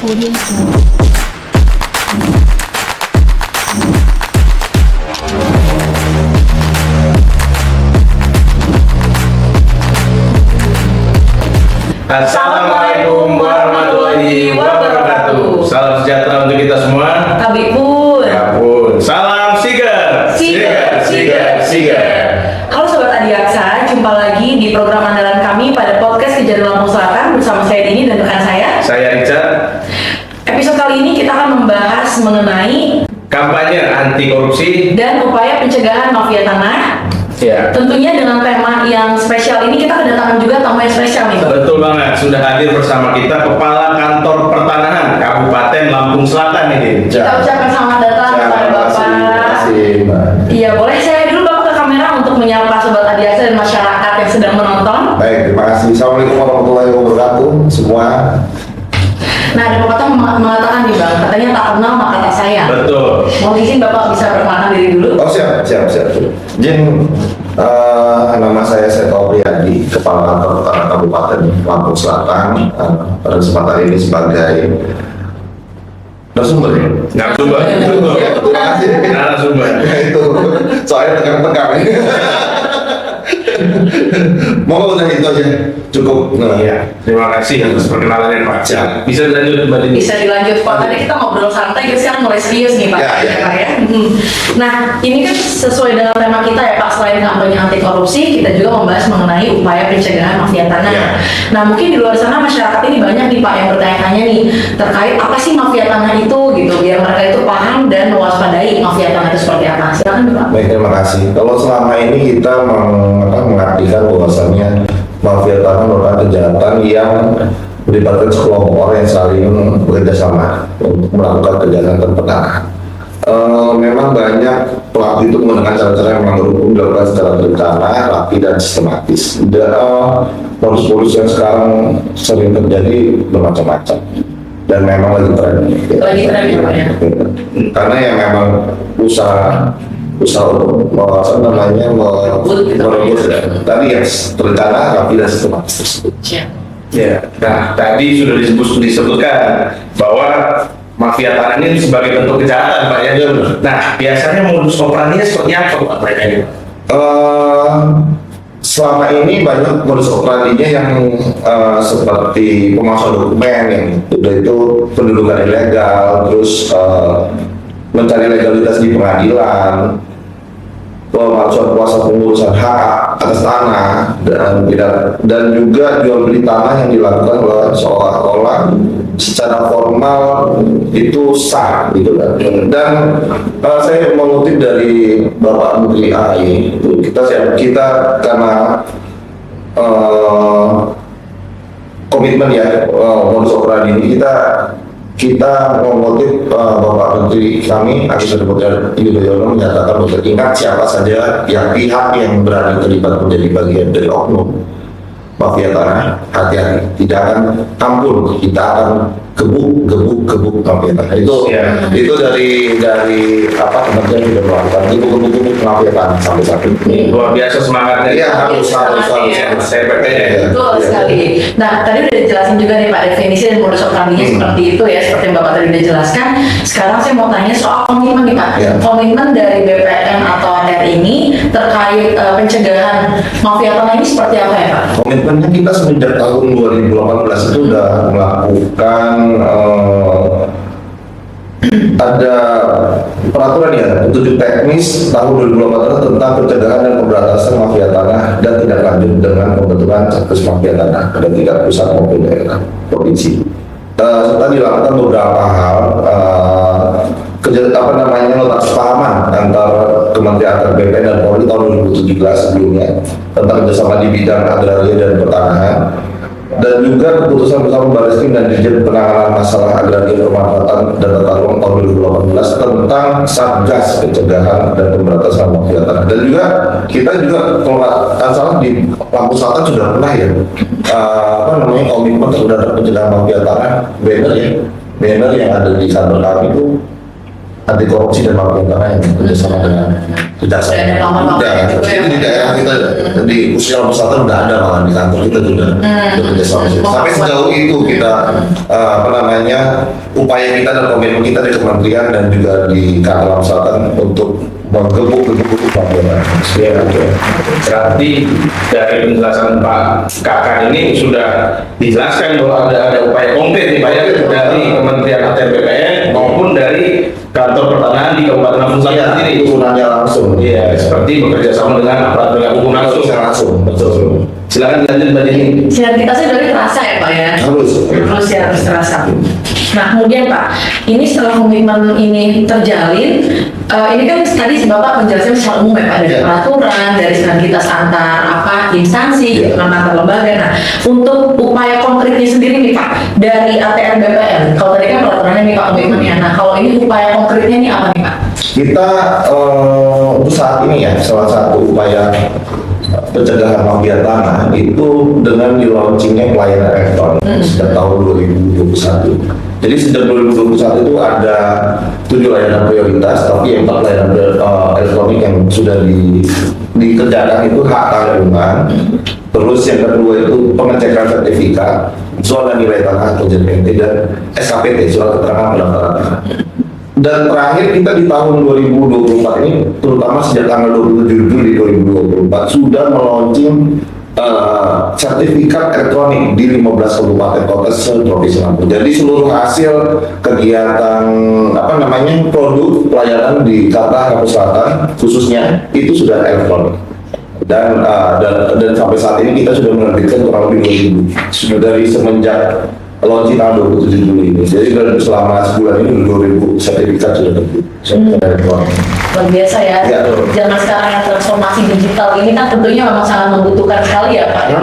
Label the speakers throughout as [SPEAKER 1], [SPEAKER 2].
[SPEAKER 1] Audio Show.
[SPEAKER 2] Assalamualaikum warahmatullahi wabarakatuh. Salam sejahtera untuk kita semua.
[SPEAKER 3] Kabipun.
[SPEAKER 2] Ya pun. Salam Siger. Siger.
[SPEAKER 3] Halo Sobat Adiaksa, jumpa lagi di program andalan kami pada podcast Kejadian Lampung Selatan bersama saya Dini dan rekan saya.
[SPEAKER 2] Saya Richard.
[SPEAKER 3] Episode kali ini kita akan membahas mengenai
[SPEAKER 2] Kampanye anti korupsi.
[SPEAKER 3] dan upaya pencegahan mafia tanah.
[SPEAKER 2] Ya.
[SPEAKER 3] Tentunya dengan tema yang spesial ini kita kedatangan juga tamu yang spesial nih, Bang.
[SPEAKER 2] Betul banget. Sudah hadir bersama kita Kepala Kantor Pertanahan Kabupaten Lampung Selatan ini.
[SPEAKER 3] Kita ucapkan selamat datang kepada Bapak. Iya, boleh saya dulu Bapak ke kamera untuk menyapa Sobat Adiaksa dan masyarakat yang sedang menonton.
[SPEAKER 4] Baik, terima kasih. Assalamualaikum warahmatullahi wabarakatuh semua.
[SPEAKER 3] Nah, ada pepatah mengatakan nih Bang, katanya tak kenal maka tak sayang.
[SPEAKER 2] Betul.
[SPEAKER 3] Mau izin Bapak bisa perkenalkan diri dulu?
[SPEAKER 4] Oh siap. Jin, nama saya Seto Priyadi, Kepala Kantor Pertanahan Kabupaten Lampung Selatan. Pada kesempatan ini sebagai narasumber ya.
[SPEAKER 2] Narasumber.
[SPEAKER 4] Terima kasih.
[SPEAKER 2] Narasumber.
[SPEAKER 4] Itu soalnya tegang-tegang. Mau udah itu aja cukup.
[SPEAKER 2] Iya. Terima kasih atas perkenalannya Pak. Bisa dilanjut Mbak Dini?
[SPEAKER 3] Bisa dilanjut Pak. Tadi kita ngobrol santai, kita sekarang mulai serius nih Pak.
[SPEAKER 4] Ya.
[SPEAKER 3] Pak ya. Nah, ini kan sesuai dengan tema kita ya Pak. Selain kampanye anti korupsi, kita juga membahas mengenai upaya pencegahan mafia tanah.
[SPEAKER 2] Ya.
[SPEAKER 3] Nah, mungkin di luar sana masyarakat ini banyak nih Pak yang bertanya-tanya nih terkait apa sih mafia tanah itu gitu, biar mereka itu paham dan mewaspadai mafia tanah itu seperti apa. Silakan Pak.
[SPEAKER 4] Baik, terima kasih. Kalau selama ini kita mengartikan bahwasannya mafia tanah merupakan kejahatan yang melibatkan sekelompok orang yang saling bekerja sama untuk melakukan kejahatan pertanahan. Memang banyak pelaku itu menggunakan cara-cara yang melanggar hukum dilakukan secara berencana, rapi dan sistematis. Modus-modus yang sekarang sering terjadi bermacam-macam dan memang lagi tren.
[SPEAKER 3] Lagi tren ya, Pak, ya?
[SPEAKER 4] Karena yang memang usaha untuk merebut tadi yang terencana, rapi dan sistematis tersebut.
[SPEAKER 2] Ya, nah tadi sudah disebutkan bahwa mafia tanah ini sebagai bentuk kejahatan Pak ya. Nah biasanya modus operandinya seperti apa Pak mereka ini?
[SPEAKER 4] Selama ini banyak modus operandinya yang seperti pemalsuan dokumen yang itu pendudukan ilegal, terus mencari legalitas di pengadilan, pemalsuan kuasa pengurusan hak atas tanah dan juga jual beli tanah yang dilakukan oleh seolah-olah secara formal itu sah gitu kan. Dan saya mengutip dari Bapak Menteri AI, kita karena komitmen ya modus operandi ini kita mengutip Bapak Menteri kami Agus Harimurti Yudhoyono menyatakan bahwa ingat siapa saja yang pihak yang berani terlibat menjadi bagian dari oknum mafia tanah, hati-hati, tidak akan ampun, kita akan gebuk mafia tanah. Itu dari apa Kementerian sudah melakukan gebuk mafia tanah sampai saat ini.
[SPEAKER 2] Luar biasa semangatnya.
[SPEAKER 4] Iya, harus.
[SPEAKER 2] Saya percaya.
[SPEAKER 3] Betul sekali. Nah, tadi udah dijelasin juga nih Pak definisi dan modus operandinya seperti itu ya, seperti yang Bapak tadi udah jelaskan. Sekarang saya mau tanya soal komitmen nih Pak.
[SPEAKER 4] Ya.
[SPEAKER 3] Komitmen dari BPN atau ATR ini terkait pencegahan mafia tanah ini seperti apa ya Pak?
[SPEAKER 4] Komitmennya kita semenjak tahun 2018 itu sudah melakukan ada peraturan ya, petunjuk teknis tahun 2018 tentang pencegahan dan pemberantasan mafia tanah dan tindak lanjut dengan pembentukan Satgas Mafia Tanah pada tingkat pusat maupun daerah provinsi. Serta dilakukan beberapa hal nota kesepahaman antara Kementerian ATR BPN dan Polri tahun 2017 sebelumnya tentang kerjasama di bidang agraria dan pertanahan, dan juga keputusan bersama Barreskrim dan Dirjen Penanganan Masalah Agraria Pemanfaatan dan Tata Ruang tahun 2018 tentang Satgas Pencegahan dan Pemberantasan Mafia Tanah. Dan juga kita kalau nggak salah di Lampung Selatan sudah pernah ya komitmen terhadap pencegahan mafia tanah, banner yang ada di kantor kami itu anti korupsi dan mafia tanah yang bekerjasama dengan kejaksaan.
[SPEAKER 3] Ada paman-paman
[SPEAKER 4] Udah,
[SPEAKER 3] juga ya.
[SPEAKER 4] ini di daerah kita, di Puskesmas Selatan udah ada malah di kantor kita juga bekerjasama. Sampai sejauh itu kita apa namanya upaya kita dan komitmen kita di kementerian dan juga di Kalimantan Selatan untuk menggebuk mafia.
[SPEAKER 2] Ya, oke. Berarti dari penjelasan Pak Kakak ini sudah dijelaskan bahwa ada upaya konkret nih Pak ya dari Kementerian ATR BPN maupun dari kantor pertanahan di Kabupaten Lampung Selatan sendiri.
[SPEAKER 4] Dukungannya langsung.
[SPEAKER 2] Iya, seperti bekerja sama dengan aparat penegak hukum langsung.
[SPEAKER 4] Langsung.
[SPEAKER 2] Betul. Silakan dilanjut Mbak Dini.
[SPEAKER 3] Sinergitasnya dari terasa ya Pak ya? Harus ya, harus terasa. Nah kemudian Pak, ini setelah komitmen ini terjalin, ini kan tadi si Bapak menjelaskan secara umum ya Pak, dari peraturan, dari sinergitas antar instansi, gitu kan, antar lembaga. Nah untuk upaya konkretnya sendiri nih Pak, dari ATR BPN, kalau tadi kan peraturannya nih Pak komitmennya, nah kalau ini upaya konkretnya nih apa nih Pak?
[SPEAKER 4] Kita untuk saat ini ya salah satu upaya pencegahan mafia tanah itu dengan di launchingnya pelayanan elektronik sejak tahun 2021. Jadi sejak 2021 itu ada 7 layanan prioritas, tapi 4 layanan elektronik yang sudah dikerjakan itu hak tanggungan. Terus yang kedua itu pengecekan sertifikat, soal nilai tanah atau JPT dan SKPT, surat keterangan pendaftaran tanah. Dan terakhir kita di tahun 2024 ini, terutama sejak tanggal 27 Juli 2024 sudah meluncing sertifikat elektronik di 15 kabupaten kota se-Provinsi Lampung. Jadi seluruh hasil kegiatan produk pelayanan di Kata Lampung Selatan khususnya itu sudah elektronik. Dan sampai saat ini kita sudah menerbitkan kurang lebih 2.000 sudah dari semenjak launching tanggal 27 Juli ini. Jadi selama sebulan ini 2.000 sertifikat sudah terbit.
[SPEAKER 3] Luar biasa ya. Zaman sekarang yang transformasi digital ini kan tentunya memang sangat membutuhkan sekali ya Pak.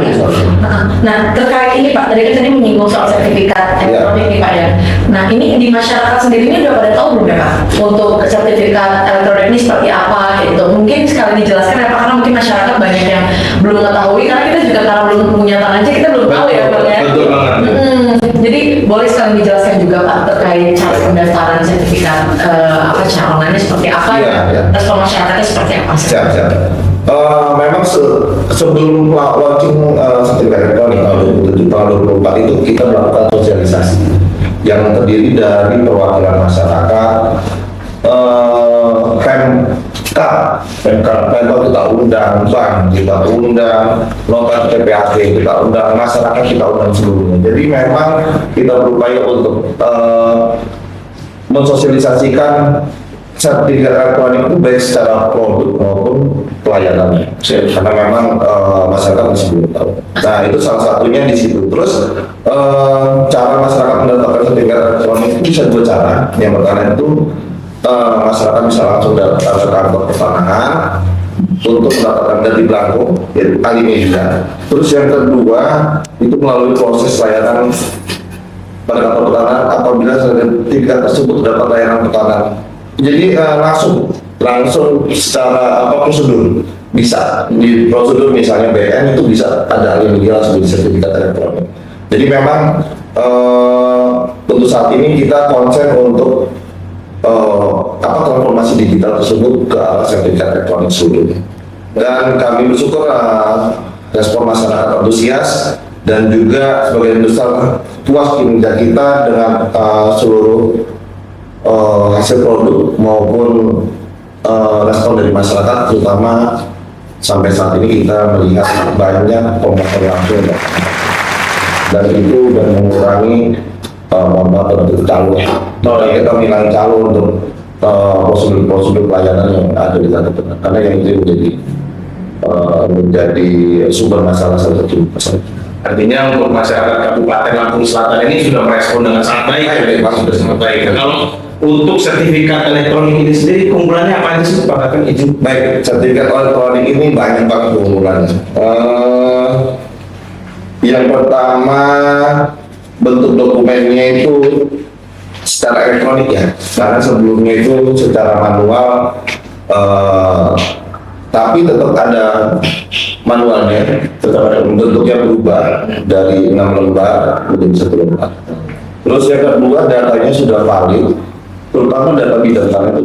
[SPEAKER 3] Nah terkait ini Pak, tadi kan menyinggung soal sertifikat elektronik nih Pak ya. Nah ini di masyarakat sendiri ini udah pada tahu belum ya Pak? Untuk sertifikat elektronik ini seperti apa gitu. Mungkin sekali dijelaskan ya Pak, karena mungkin masyarakat banyak yang belum mengetahui, karena kita juga karena belum punya tanah aja kita belum tahu ya Pak ya.
[SPEAKER 2] Betul banget.
[SPEAKER 3] Jadi boleh sekali dijelaskan juga Pak terkait cara pendaftaran sertifikat cara online seperti apa respon masyarakatnya seperti apa?
[SPEAKER 4] Siap. Memang sebelum launching sertifikat elektronik tahun 2024 itu kita melakukan sosialisasi yang terdiri dari perwakilan masyarakat, Pemkab kita undang, bank kita undang, notar TPAT kita undang, masyarakat kita undang seluruhnya. Jadi memang kita berupaya untuk mensosialisasikan sertifikat elektronik itu baik secara produk maupun pelayanannya. Karena memang masyarakat masih belum tahu. Nah itu salah satunya di situ. Terus cara masyarakat mendapatkan sertifikat elektronik itu bisa 2 cara. Yang pertama itu masyarakat bisa langsung datang ke kantor pertanahan untuk mendapatkan data belangko, yaitu Alimedia. Terus yang kedua itu melalui proses layanan pada kantor pertanahan apabila sertifikat tersebut dapat layanan pertanahan. Jadi langsung secara prosedur bisa di prosedur misalnya BN itu bisa ada Alimedia langsung di sertifikat elektronik. Jadi memang untuk saat ini kita konsen untuk transformasi digital tersebut ke arah sertifikat elektronik seluruhnya. Dan kami bersyukur respon masyarakat antusias dan juga sebagian besar puas kinerja kita dengan seluruh hasil produk maupun respon dari masyarakat, terutama sampai saat ini kita melihat banyak pemohon langsung dan itu sudah mengurangi untuk calon. Kita bilang calon untuk prosedur pelayanan yang ada di kantor pertanahan, karena yang itu menjadi sumber masalah salah satu.
[SPEAKER 2] Artinya untuk masyarakat Kabupaten Lampung Selatan ini sudah merespon dengan sangat baik, sudah sangat baik. Kalau untuk sertifikat elektronik ini sendiri keunggulannya apa aja sih Pak Kakak izin?
[SPEAKER 4] Baik, sertifikat elektronik ini banyak banget keunggulannya. Yang pertama bentuk dokumennya itu secara elektronik ya, karena sebelumnya itu secara manual, tapi tetap ada manualnya, tetap ada bentuknya berubah dari 6 lembar menjadi 1 lembar. Terus yang kedua datanya sudah valid, terutama data bidang itu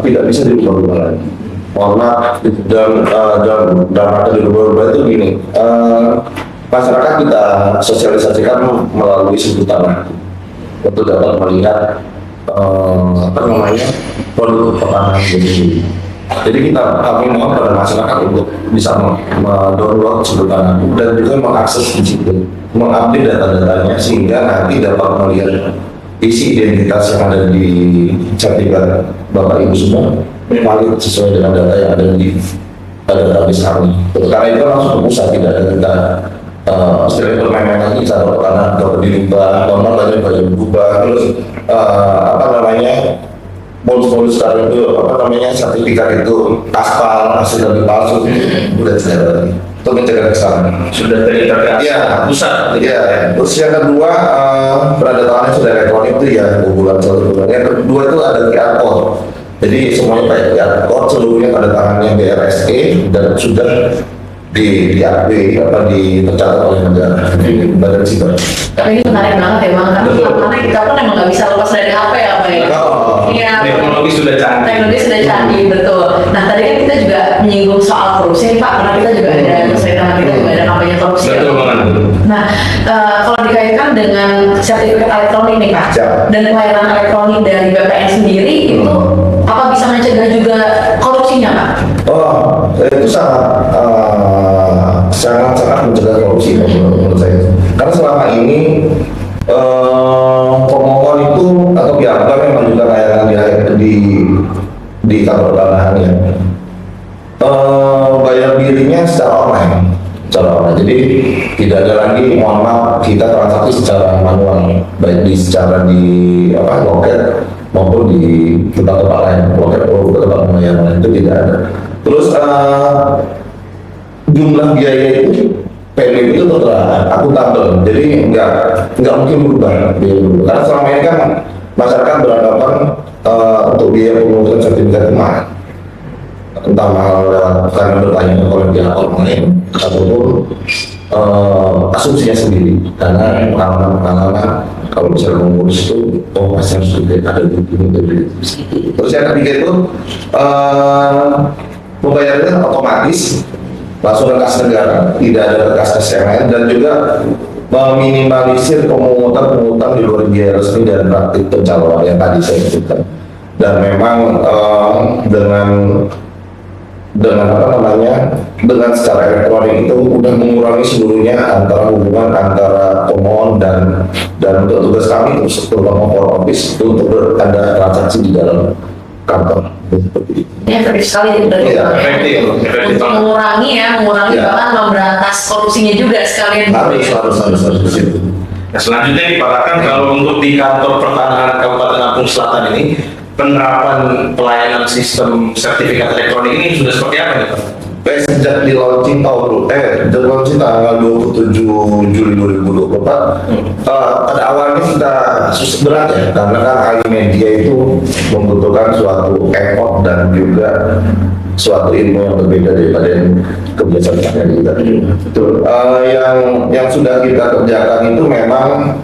[SPEAKER 4] tidak bisa dirubah-rubah lagi. Mohon maaf, dalam rangka dirubah-rubah itu gini, masyarakat kita sosialisasikan melalui suku tanah untuk dapat melihat produk pertanian itu. Jadi kami mohon pada masyarakat untuk bisa mendownload suku tanah dan juga mengakses di situ, mengupdate data-datanya sehingga nanti dapat melihat isi identitas yang ada di sertifikat Bapak Ibu semua valid sesuai dengan data yang ada di database kami. Karena itu langsung ke pusat, tidak ada kita istilahnya bermain-main lagi cara tanah atau dirubah, normal banyak berubah, terus bonus sekarang itu sertifikat itu aspal hasil dari palsu udah tidak ada lagi. Untuk mencegah kesalahan
[SPEAKER 2] sudah terintegrasi pusat.
[SPEAKER 4] Iya. Terus yang kedua penandatangannya sudah elektronik itu ya bulan satu bulan. Yang kedua itu ada QR code. Jadi semuanya pakai QR code, seluruhnya pada tangannya BRSE dan sudah tercatat oleh negara di Badan Siber.
[SPEAKER 3] Tapi ini menarik banget ya Bang, karena kita pun emang nggak bisa lepas dari HP ya Pak ya. Iya.
[SPEAKER 2] Teknologi sudah canggih.
[SPEAKER 3] Teknologi sudah canggih, betul. Nah tadi kan kita juga menyinggung soal korupsi Pak, karena kita juga ada kita juga ada kampanye korupsi.
[SPEAKER 2] Betul banget.
[SPEAKER 3] Nah kalau dikaitkan dengan sertifikat elektronik nih Pak, dan pelayanan elektronik dari BPN sendiri itu apa bisa mencegah juga korupsinya Pak?
[SPEAKER 4] Oh, itu sangat mencegah korupsi menurut saya. Karena selama ini pemohon itu atau pihak bank memang juga layanan di kantor tanahannya bayar dirinya secara online. Jadi tidak ada lagi, mohon maaf, kita transaksi secara manual, baik secara di loket maupun di tempat-tempat lain, loket atau tempat pembayaran itu tidak ada. Terus jumlah biaya itu PNBP itu tertera akuntabel, jadi nggak mungkin berubah biaya berubah. Karena selama ini kan masyarakat beranggapan untuk biaya pemungutan sertifikat itu mahal, entah mahal karena bertanya oleh pihak orang lain ataupun asumsinya sendiri. Karena pengalaman kalau misalnya mengurus itu, pasti harus ada begini. Terus yang ketiga itu pembayarannya otomatis langsung ke kas negara, tidak ada kas yang lain, dan juga meminimalisir pemungutan di luar biaya resmi dan praktik pencalonan yang tadi saya sebutkan. Dan memang dengan secara elektronik itu sudah mengurangi seluruhnya antara hubungan antara pemohon dan untuk tugas kami terutama for office itu untuk ada transaksi di dalam kantor.
[SPEAKER 3] Ini efektif sekali dari
[SPEAKER 2] efektif
[SPEAKER 3] untuk mengurangi bahkan memberantas korupsinya juga sekalian.
[SPEAKER 4] Harus di situ.
[SPEAKER 2] Nah, selanjutnya dikatakan kalau untuk di kantor pertanahan Kabupaten Lampung Selatan ini penerapan pelayanan sistem sertifikat elektronik ini sudah seperti apa nih Pak?
[SPEAKER 4] Sejak di launching tanggal 27 Juli 2024 pada awalnya kita susah berat ya, karena kan ahli media itu membutuhkan suatu effort dan juga suatu ilmu yang berbeda daripada kebiasaan kita. Yang sudah kita kerjakan itu memang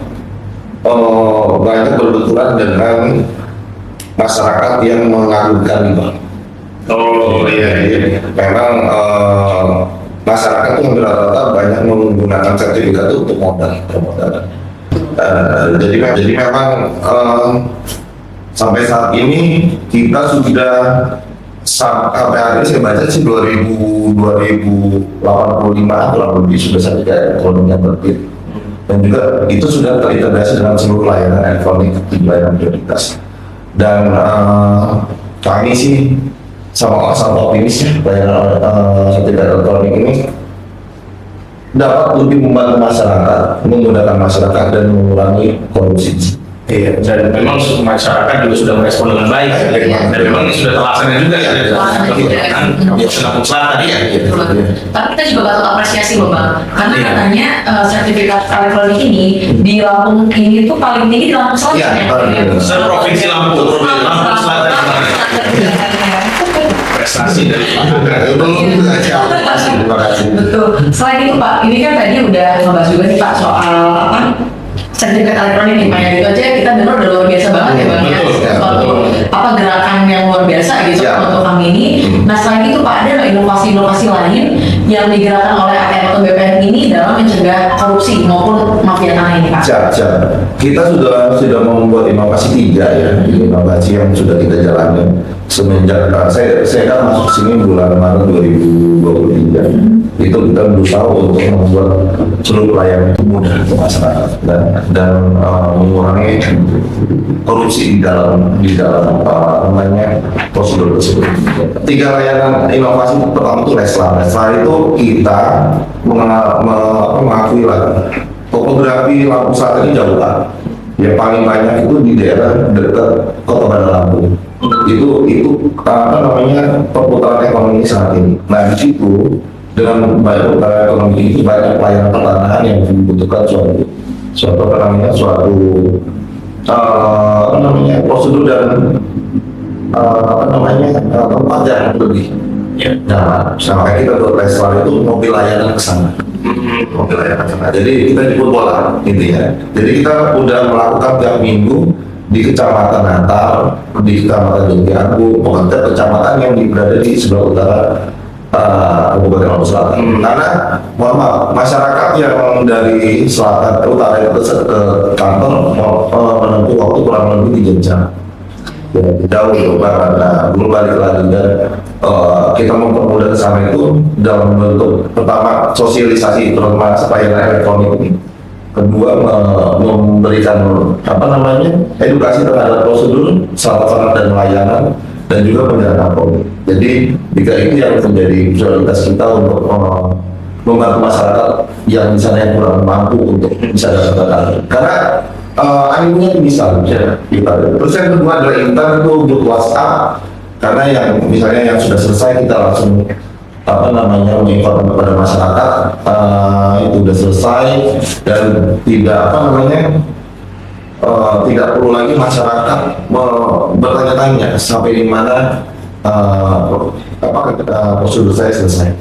[SPEAKER 4] banyak berbenturan dengan masyarakat yang mengadukan riba.
[SPEAKER 2] Oh iya.
[SPEAKER 4] Memang masyarakat itu rata-rata banyak menggunakan sertifikat itu untuk permodalan. Jadi memang sampai saat ini kita sudah sampai hari ini saya baca sih 2085 kurang lebih sudah sertifikat elektroniknya terbit, dan juga itu sudah terintegrasi dengan seluruh layanan elektronik di layanan prioritas. Dan kami sih sama optimis ya layanan sertifikat elektronik ini dapat lebih membantu masyarakat, memudahkan masyarakat dan mengurangi korupsi.
[SPEAKER 2] Iya, dan memang masyarakat juga sudah merespon dengan baik, dan memang ini sudah terlaksana juga ya di Lampung Selatan ya.
[SPEAKER 3] Tapi kita juga patut apresiasi loh Bang, karena katanya sertifikat elektronik ini di Lampung ini tuh paling tinggi di Lampung Selatan ya.
[SPEAKER 2] Provinsi Lampung Selatan. Prestasi dari
[SPEAKER 3] Betul. Selain itu Pak, ini kan tadi udah ngebahas juga nih Pak soal sertifikat elektronik nih Pak ya, gitu aja kita dengar udah luar biasa banget ya Bang ya.
[SPEAKER 2] Betul,
[SPEAKER 3] Suatu
[SPEAKER 2] betul.
[SPEAKER 3] gerakan yang luar biasa gitu
[SPEAKER 4] Ya.
[SPEAKER 3] untuk kami ini. Nah selain itu Pak, ada nggak inovasi-inovasi lain yang digerakkan oleh ATM atau BPN ini dalam mencegah korupsi maupun mafia tanah ini Pak?
[SPEAKER 4] Siap. Kita sudah membuat inovasi 3 ya, inovasi yang sudah kita jalani semenjak saya kan masuk sini bulan Maret 2023. Itu kita berusaha untuk membuat seluruh pelayanan itu mudah untuk masyarakat dan mengurangi korupsi di dalam apa namanya prosedur tersebut. 3 layanan inovasi pertama itu Leslar. Leslar itu kita mengakui lah topografi Lampung Selatan ini jauh lah. Yang paling banyak itu di daerah dekat Kota Bandar Lampung. Itu apa namanya perputaran ekonomi saat ini. Nah di situ dengan banyak perputaran ekonomi itu banyak pelayanan pertanahan yang membutuhkan suatu prosedur dan tempat yang lebih nyaman. Sama kayak kita buat Leslar itu mobil layanan ke sana. Jadi kita jemput bola intinya. Jadi kita udah melakukan tiap minggu di Kecamatan Natal, di Kecamatan Jatiagung, pokoknya kecamatan yang berada di sebelah utara Kabupaten Lampung Selatan. Karena mohon maaf, masyarakat yang dari selatan ke utara itu ke kantor menempuh waktu kurang lebih 3 jam. Jauh itu karena belum balik lagi dan kita mempermudah kesana itu dalam bentuk pertama sosialisasi terutama pelayanan elektronik ini, kedua memberikan edukasi terhadap prosedur syarat dan layanan dan juga pendanaan politik. Jadi 3 itu yang menjadi prioritas kita untuk membantu masyarakat yang misalnya kurang mampu untuk bisa dapat karena animunya misal kita. Terus yang kedua adalah intern itu untuk WhatsApp karena yang misalnya yang sudah selesai kita langsung menginformasikan kepada masyarakat itu sudah selesai dan tidak tidak perlu lagi masyarakat bertanya-tanya sampai di mana prosedur saya selesai.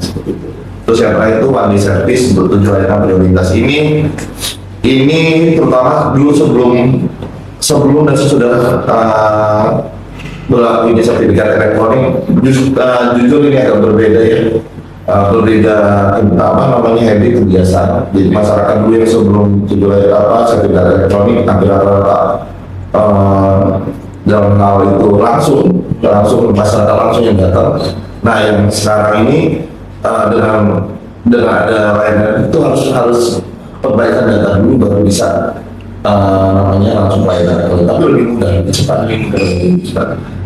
[SPEAKER 4] Terus yang terakhir itu one day service untuk 7 layanan prioritas ini terutama dulu sebelum dan sesudah berlaku ini sertifikat elektronik jujur ini agak berbeda ya, berbeda habit kebiasaan. Jadi masyarakat dulu yang sebelum sertifikat elektronik hampir rata-rata dalam hal itu langsung masyarakat langsung yang datang. Nah yang sekarang ini dengan ada layanan itu harus perbaikan data dulu baru bisa langsung pelayanan elektronik, tapi lebih mudah, lebih cepat.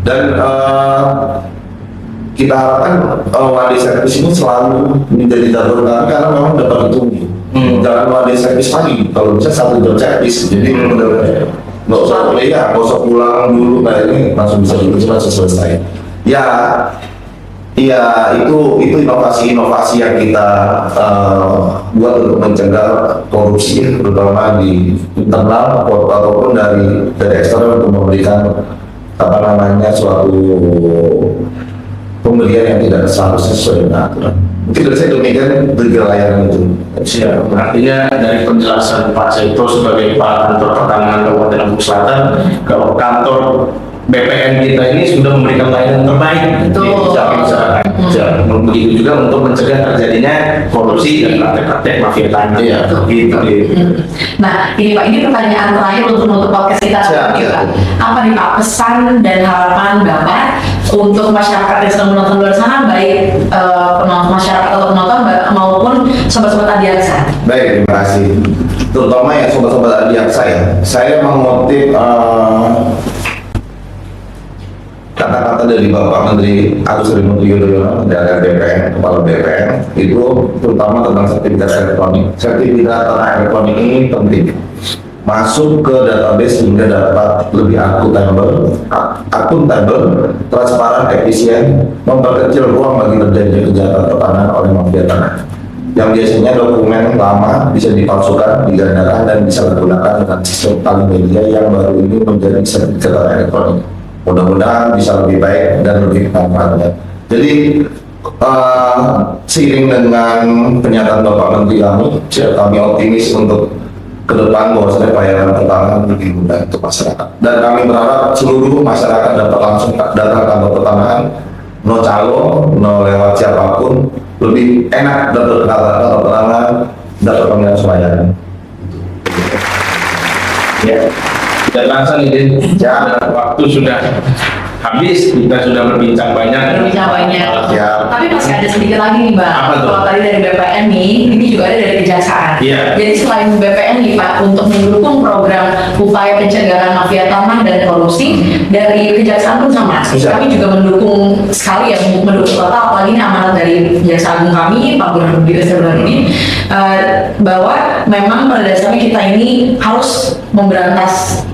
[SPEAKER 4] Dan kita harapkan one day service ini selalu menjadi jalur karena memang dapat ditunggu. Jangan one day service lagi, kalau bisa 1 jam service. Jadi benar-benar nggak usah pulang dulu, ini langsung bisa selesai. Iya, itu inovasi yang kita buat untuk mencegah korupsi, terutama di internal ataupun dari eksternal untuk memberikan suatu pembelian yang tidak seharusnya sesuai dengan aturan. Mungkin dari saya demikian 3 layanan itu.
[SPEAKER 2] Siap. Artinya dari penjelasan Pak Saito sebagai Pak Kantor Pertanahan Kabupaten Lampung Selatan, kalau kantor BPN kita ini sudah memberikan layanan terbaik di masyarakat. Begitu juga untuk mencegah terjadinya korupsi dan praktek-praktek mafia tanah.
[SPEAKER 4] Iya.
[SPEAKER 2] Gitu.
[SPEAKER 3] Nah, ini Pak, ini pertanyaan terakhir untuk menutup podcast kita. Apa nih Pak pesan dan harapan Bapak untuk masyarakat yang sedang menonton luar sana, baik masyarakat atau penonton maupun sobat-sobat Adiaksa?
[SPEAKER 4] Baik, terima kasih. Terutama ya sobat-sobat Adiaksa ya. Saya mengutip kata-kata dari Bapak Menteri Agus Harimurti Yudhoyono dari BPN, Kepala BPN itu terutama tentang sertifikat elektronik. Sertifikat tanah elektronik ini penting masuk ke database sehingga dapat lebih akuntabel, transparan, efisien, memperkecil ruang bagi terjadinya kejahatan pertanahan oleh mafia tanah. Yang biasanya dokumen lama bisa dipalsukan, digandakan dan bisa digunakan dengan sistem tali media yang baru ini menjadi sertifikat tanah elektronik. Mudah-mudahan bisa lebih baik dan lebih manfaatnya. Jadi seiring dengan pernyataan Bapak Menteri kami optimis untuk ke depan bahwasanya pelayanan pertanahan lebih mudah untuk masyarakat. Dan kami berharap seluruh masyarakat dapat langsung datang ke kantor pertanahan, no calo, no lewat siapapun, lebih enak dapat kantor pertanahan, dapat pemilihan pelayanan.
[SPEAKER 2] Ya, dan langsung ini waktu sudah habis, kita sudah berbincang banyak.
[SPEAKER 4] Ya.
[SPEAKER 3] Tapi masih ada sedikit lagi nih Bang.
[SPEAKER 2] Apa tuh?
[SPEAKER 3] Kalau tadi dari BPN nih, ini juga ada dari Kejaksaan.
[SPEAKER 2] Iya.
[SPEAKER 3] Jadi selain BPN nih Pak, untuk mendukung program upaya pencegahan mafia tanah dan korupsi, dari Kejaksaan pun sama.
[SPEAKER 4] Bisa.
[SPEAKER 3] Kami juga mendukung sekali ya, mendukung total, apalagi ini amanat dari Jaksa Agung kami, Pak Burhanuddin ini, bahwa memang pada dasarnya kita ini harus memberantas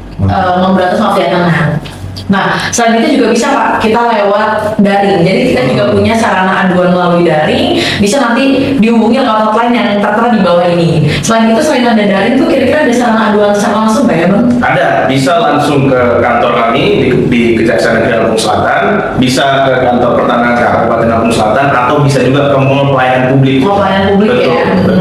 [SPEAKER 3] mafia tanah. Nah, selain itu juga bisa Pak, kita lewat daring. Jadi kita juga punya sarana aduan melalui daring, bisa nanti dihubungi lewat hotline yang tertera di bawah ini. Selain itu, selain ada daring tuh kira-kira ada sarana aduan secara langsung Pak ya Bang?
[SPEAKER 2] Ada, bisa langsung ke kantor kami di Kejaksaan Negeri Lampung Selatan, bisa ke kantor pertanahan Kabupaten Lampung Selatan, atau bisa juga ke mall pelayanan publik.
[SPEAKER 3] Mau pelayanan publik
[SPEAKER 2] Betul,
[SPEAKER 3] ya.
[SPEAKER 2] betul.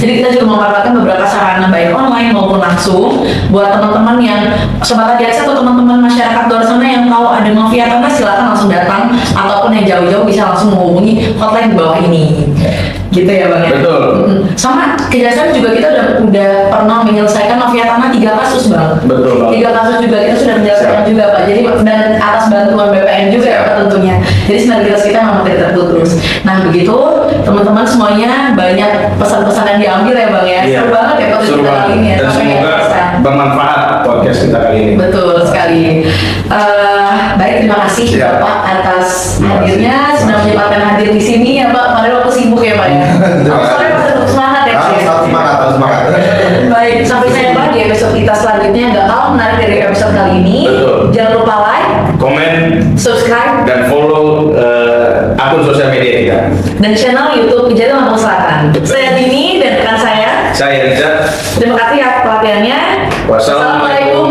[SPEAKER 3] Jadi kita juga memanfaatkan beberapa sarana baik online maupun langsung buat teman-teman yang sobat Jaksa atau teman-teman masyarakat luar sana yang tahu ada mafia tanah, silakan langsung datang, ataupun yang jauh-jauh bisa langsung menghubungi hotline di bawah ini. Gitu ya Bang ya.
[SPEAKER 2] Betul.
[SPEAKER 3] Sama Kejaksaan juga kita udah pernah menyelesaikan mafia tanah 3 kasus Bang.
[SPEAKER 2] Betul, Bang.
[SPEAKER 3] 3 kasus juga kita sudah menyelesaikan juga Pak. Jadi dan atas bantuan BPN juga ya Pak tentunya. Jadi sinergitas kita memang tidak terputus. Nah begitu teman-teman semuanya, banyak pesan-pesan yang diambil ya Bang ya.
[SPEAKER 2] Iya.
[SPEAKER 3] Seru banget ya podcast
[SPEAKER 2] Seru
[SPEAKER 3] kita
[SPEAKER 2] banget.
[SPEAKER 3] kali ini ya.
[SPEAKER 2] Dan
[SPEAKER 3] Sampai
[SPEAKER 2] semoga
[SPEAKER 3] pesan.
[SPEAKER 2] bermanfaat podcast kita kali ini.
[SPEAKER 3] Betul sekali. Baik, terima kasih
[SPEAKER 4] Siap.
[SPEAKER 3] Bapak atas
[SPEAKER 4] Terima kasih.
[SPEAKER 3] hadirnya, sudah menyempatkan hadir di sini ya Pak. Padahal waktu sibuk ya Pak ya.
[SPEAKER 4] Terima kasih.
[SPEAKER 3] Soalnya Pak tetap semangat ya Pak. ya?
[SPEAKER 4] Harus semangat, harus semangat.
[SPEAKER 3] Baik, sampai jumpa di episode kita selanjutnya. Gak kalah menarik dari episode kali ini.
[SPEAKER 2] Betul.
[SPEAKER 3] Jangan lupa like,
[SPEAKER 2] Komen
[SPEAKER 3] subscribe,
[SPEAKER 2] dan follow akun sosial media kita.
[SPEAKER 3] dan channel YouTube Kejari Lampung Selatan. Saya Dini dan rekan saya.
[SPEAKER 2] Saya Riza.
[SPEAKER 3] Terima kasih atas perhatiannya.
[SPEAKER 2] Wassalamualaikum